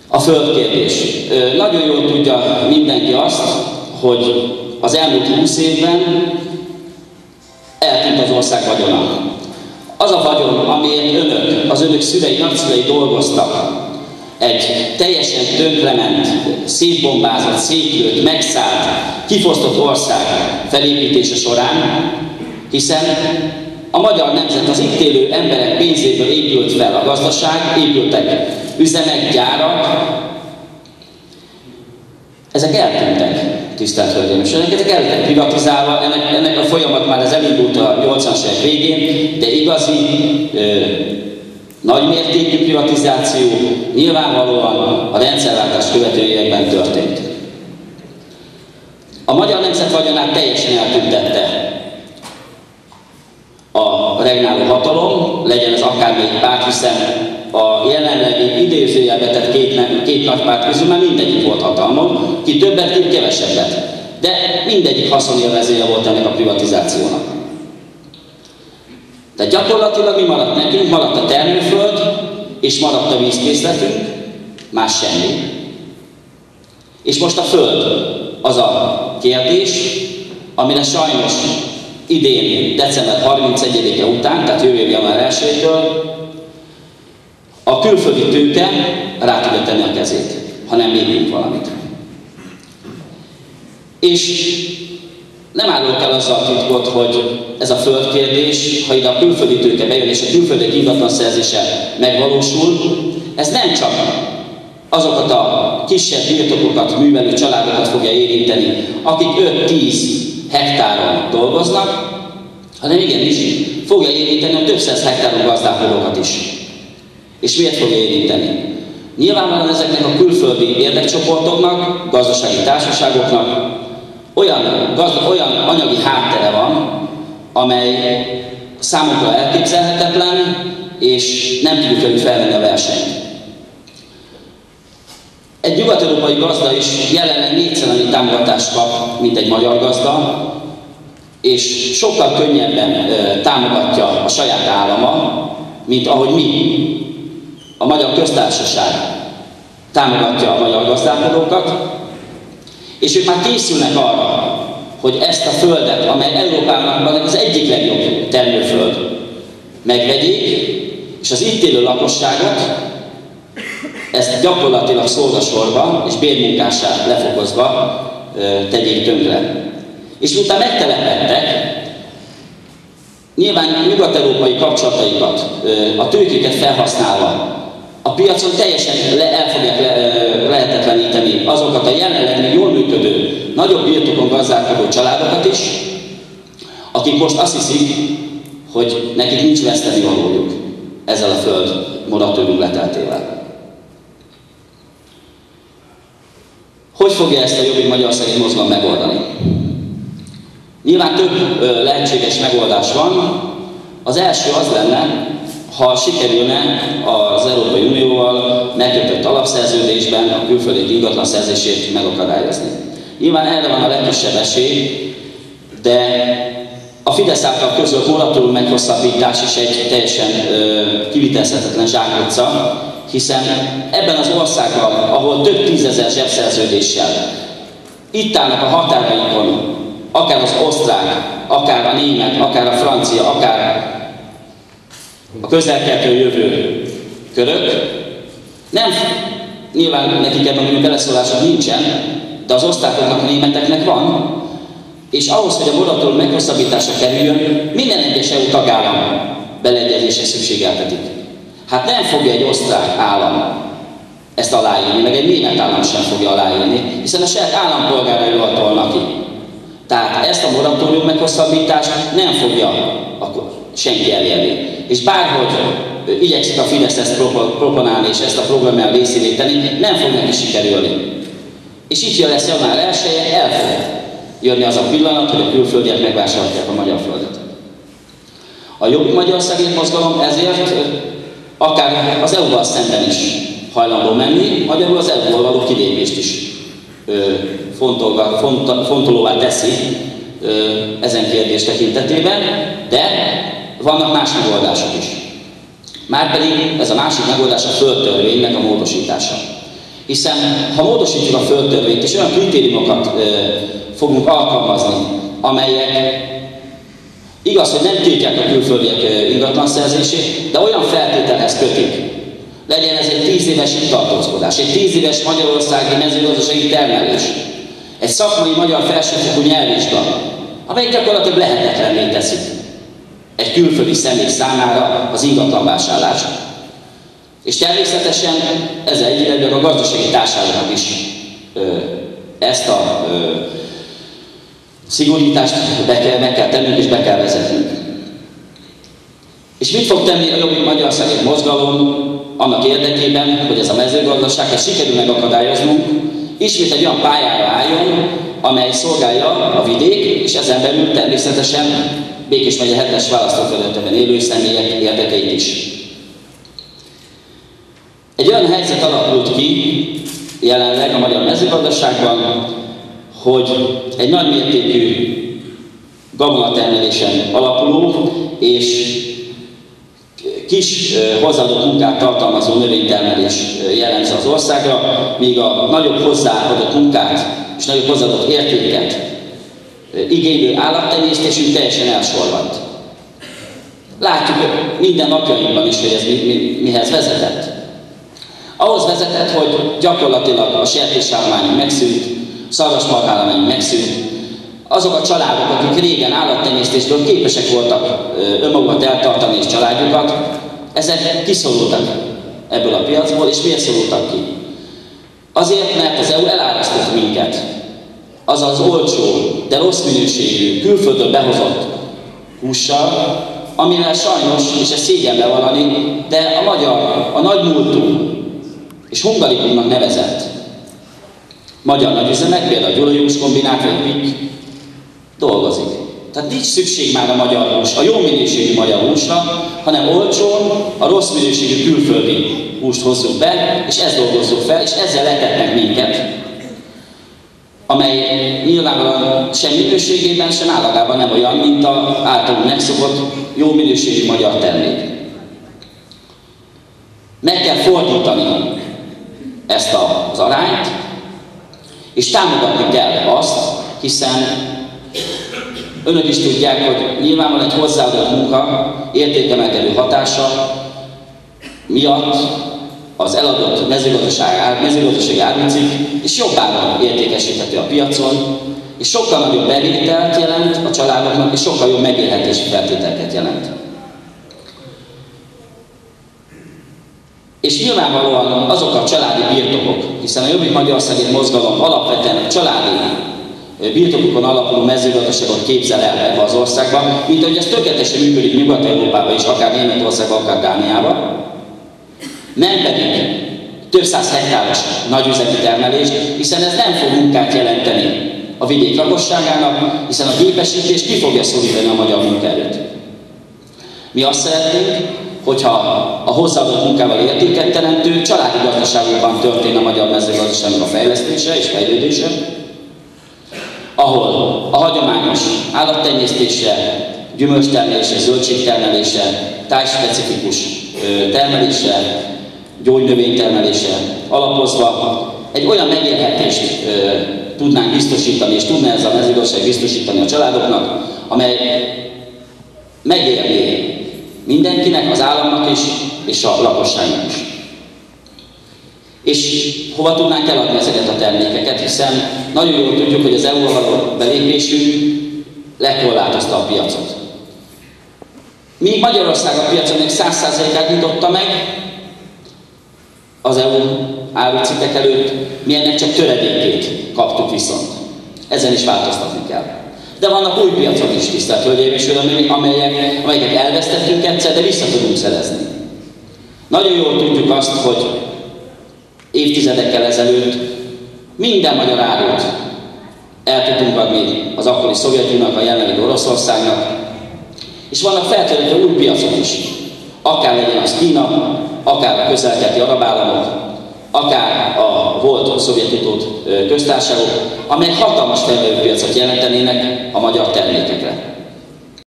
A földkérdés. Nagyon jól tudja mindenki azt, hogy az elmúlt 20 évben eltűnt az ország vagyona. Az a vagyon, amiért önök, az önök szülei, nagyszülei dolgoztak, egy teljesen tönkrement, szétbombázott, szétlőtt, megszállt, kifosztott ország felépítése során, hiszen a magyar nemzet az itt élő emberek pénzéből épült fel a gazdaság, épültek üzemek, gyárak, ezek eltűntek, tisztelt Hölgyeim és Uraim, ezek el lettek privatizálva, ennek a folyamat már ez elindult a 80-as évek végén, de igazi, nagymértékű privatizáció nyilvánvalóan a rendszerváltás követő években történt. A magyar nemzet vagyonát teljesen eltüntette a regnáló hatalom, legyen ez akármelyik párt, hiszen a jelenlegi idézőjelbe tett két nagy párt közül már mindegyik volt hatalmon, ki többet, ki kevesebbet. De mindegyik haszonélvezője volt ennek a privatizációnak. Tehát gyakorlatilag mi maradt nekünk? Maradt a termőföld, és maradt a vízkészletünk, más semmi. És most a föld az a kérdés, amire sajnos idén, december 31-e után, tehát jövő január 1-től a külföldi tőke rá tudja tenni a kezét, ha nem lépünk valamit. És nem árulok el azzal a titkot, hogy ez a földkérdés, ha ide a külföldi tőke bejön és a külföldi ingatlan szerzése megvalósul, ez nem csak azokat a kisebb birtokokat, művelő családokat fogja érinteni, akik 5-10 hektáron dolgoznak, hanem igenis fogja érinteni a több száz hektáron gazdálkodókat is. És miért fogja érinteni? Nyilvánvalóan ezeknek a külföldi érdekcsoportoknak, gazdasági társaságoknak olyan anyagi háttere van, amely számukra elképzelhetetlen, és nem tudjuk velük felvenni a versenyt. Egy nyugat-európai gazda is jelenleg 4-szer annyi támogatást kap, mint egy magyar gazda, és sokkal könnyebben támogatja a saját állama, mint ahogy mi, a Magyar Köztársaság támogatja a magyar gazdálkodókat, és ők már készülnek arra, hogy ezt a földet, amely Európában az egyik legjobb termőföld, megvegyék, és az itt élő lakosságot ezt gyakorlatilag szolgasorba és bérmunkássá lefokozva tegyék tönkre. És utána megtelepedtek, nyilván nyugat-európai kapcsolataikat, a tőkéket felhasználva, a piacon teljesen el fogják lehetetleníteni azokat a jelenleg még jól működő, nagyobb birtokon gazdálkodó családokat is, akik most azt hiszik, hogy nekik nincs vesztenivalójuk ezzel a föld moratórium leteltével. Hogy fogja ezt a Jobbik Magyarországért Mozgalom megoldani? Nyilván több lehetséges megoldás van. Az első az lenne, ha sikerülne az Európai Unióval megkötött alapszerződésben a külföldi ingatlan szerzését megakadályozni. Nyilván erre van a legkisebb esély, de a Fidesz által közölt moratórium meghosszabbítás is egy teljesen kivitelezhetetlen zsákutca, hiszen ebben az országban, ahol több tízezer zsebszerződéssel itt állnak a határainkon, akár az osztrák, akár a német, akár a francia, akár a közel-keletről jövő körök, nem, nyilván nekik ebben beleszólások nincsen, de az osztrákoknak, a németeknek van, és ahhoz, hogy a moratórium meghosszabbításra kerüljön, minden egyes EU tagállam beleegyezése szükségeltetik. Hát nem fogja egy osztrák állam ezt aláírni, meg egy német állam sem fogja aláírni, hiszen a saját állampolgáraival tolnak ki. Tehát ezt a moratórium meghosszabbítást nem fogja akkor senki elérni. És bárhogy igyekszik a Fidesz ezt proponálni és ezt a programján részévé tenni, nem fog neki sikerülni. És itt lesz január 1-je, el fog jönni az a pillanat, hogy a külföldiek megvásárolják a magyar földet. A Jobbik Magyarországért Mozgalom ezért akár az EU-val szemben is hajlandó menni, magyarul az EU-ból való kilépést is fontolóvá teszi ezen kérdés tekintetében, de vannak más megoldások is. Márpedig ez a másik megoldás a földtörvénynek a módosítása. Hiszen ha módosítjuk a földtörvényt, és olyan kritériumokat fogunk alkalmazni, amelyek igaz, hogy nem tiltják a külföldiek ingatlanszerzését, de olyan feltételhez kötik. Legyen ez egy 10 éves itt tartózkodás, egy 10 éves magyarországi mezőgazdasági termelés, egy szakmai magyar felsőfokú nyelvvizsga, amely gyakorlatilag lehetetlenné teszi egy külföldi személy számára az ingatlanvásárlást. És természetesen ezzel egyidejűleg a gazdasági társaságoknak is ezt a szigorítást meg kell tennünk és be kell vezetnünk. És mit fog tenni a Jobbik Magyarországért Mozgalom annak érdekében, hogy ez a mezőgazdaságot sikerül megakadályoznunk, ismét egy olyan pályára álljon, amely szolgálja a vidék, és ezen belül természetesen Békés megye 7-es választókerületben élő személyek érdekeit is. Egy olyan helyzet alakult ki jelenleg a magyar mezőgazdaságban, hogy egy nagy mértékű gabonatermelésen alapuló és kis hozzáadott munkát tartalmazó növénytermelés jellemző az országra, míg a nagyobb hozzáadott munkát és nagyobb hozzáadott értéket igénylő állattenyésztésünk teljesen elsorvadt. Látjuk minden napjainkban is, hogy ez mihez vezetett. Ahhoz vezetett, hogy gyakorlatilag a sertésállomány megszűnt, szarvasmarhállomány megszűnt, azok a családok, akik régen állattenyésztésből képesek voltak önmagukat eltartani és családjukat, ezek kiszorultak ebből a piacból, és miért szorultak ki? Azért, mert az EU elárasztott minket, az az olcsó, de rossz minőségű, külföldről behozott hússal, amivel sajnos, és ezt szégyen bevallani, de a magyar, a nagy múltú és hungarikumnak nevezett magyar nagyüzemek, például a Gyulai húskombinát vagy PIK dolgozik. Tehát nincs szükség már a magyar hús, a jó minőségű magyar húsra, hanem olcsón a rossz minőségű külföldi húst hozzuk be, és ezt dolgozzuk fel, és ezzel letetnek minket, amely nyilvánvalóan sem minőségében, sem állagában nem olyan, mint az általunk megszokott jó minőségű magyar termék. Meg kell fordítani ezt az arányt, és támogatni kell azt, hiszen önök is tudják, hogy nyilvánvalóan egy hozzáadott munka értékemelkedő hatása miatt az eladott mezőgazdasági árucikk és jobb áron értékesíthető a piacon, és sokkal nagyobb bevételt jelent a családoknak, és sokkal jobb megélhetési feltételeket jelent. És nyilvánvalóan azok a családi birtokok, hiszen a Jobbik Magyarországért Mozgalom alapvetően a családi birtokokon alapuló mezőgazdaságot képzel el ebbe az országban, mint ahogy ez tökéletesen működik Nyugat-Európában is, akár Németországban, akár Dániában, nem pedig több száz hektáros nagyüzemi termelést, hiszen ez nem fog munkát jelenteni a vidék lakosságának, hiszen a gépesítés ki fogja szorítani a magyar munkaerőt. Mi azt szeretnénk, hogyha a hozzáadott munkával értéket teremtő családi gazdaságokban történne a magyar mezőgazdaságnak a fejlesztése és fejlődése, ahol a hagyományos állattenyésztése, gyümölcstermelése, zöldségtermelése, tájspecifikus termelése, gyógynövénytermelése alapozva egy olyan megélhetést tudnánk biztosítani, és tudná ez a mezőgazdaság biztosítani a családoknak, amely megérné mindenkinek, az államnak is, és a lakosságnak is. És hova tudnánk eladni ezeket a termékeket, hiszen nagyon jól tudjuk, hogy az EU-val való belépésünk lekorlátozta a piacot. Míg Magyarország a piacon még 100%-át nyitotta meg az EU árucikkek előtt, mi ennek csak töredékét kaptuk viszont. Ezen is változtatni kell. De vannak új piacok is, tisztelt hölgyeim és uraim, amelyeket elvesztettünk egyszer, de vissza tudunk szerezni. Nagyon jól tudjuk azt, hogy évtizedekkel ezelőtt minden magyar árut el tudtunk adni az akkori Szovjetuniónak, a jelenlegi Oroszországnak, és vannak feltörekvő új piacok is. Akár legyen az Kína, akár a közel-keleti arab államok, akár a volt szovjet köztársaságok, amelyek hatalmas termelőpiacot jelentenének a magyar termékekre.